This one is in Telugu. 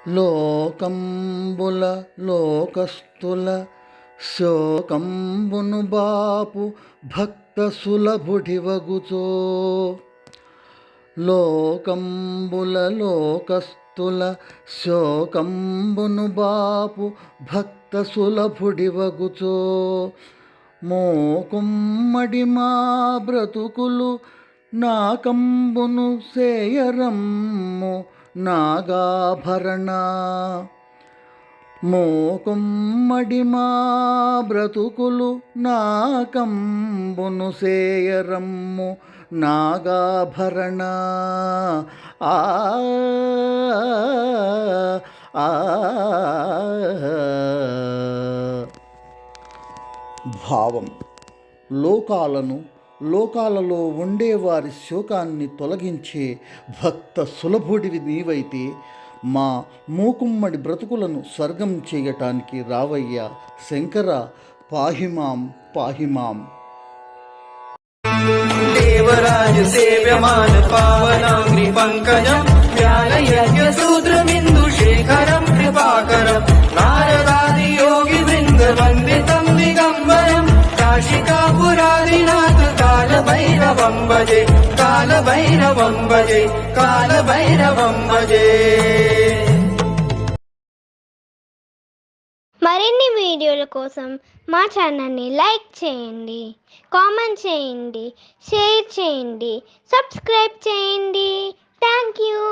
లోకంబుల లోకస్తుల శోకంబును బాపు భక్త సులభుడివగుచో. లోకంబుల లోకస్తుల శోకంబును బాపు భక్త సులభుడివగుచో. మోకుమ్మడి మా బ్రతుకులు నాకంబును సేయరమ్ము నాగాభరణ. మోకుమ్మడి మా బ్రతుకులు నాకంబును సేయరమ్ము నాగాభరణ. ఆ భావం: లోకాలలో ఉండేవారి శోకాన్ని తొలగించే భక్త సులభుడివి నీవైతే మా మూకుమ్మడి బ్రతుకులను స్వర్గం చేయటానికి రావయ్యా శంకర. పాహిమాం పాహిమాం. దేవరాజ సేవ్యమాన పావనాగ్ని పంకజం జ్ఞానయజ్ఞ సూత్రమిందు శేఖరం కృపాకరం నారదాది యోగి బృంద వందితం దిగంబరం కాశికాపురాదినాథ కాలభైరవం భజే కాలభైరవం భజే కాలభైరవం భజే. మరిన్ని వీడియోల కోసం మా ఛానల్ని లైక్ చేయండి, కామెంట్ చేయండి, షేర్ చేయండి, సబ్స్క్రైబ్ చేయండి. Thank you.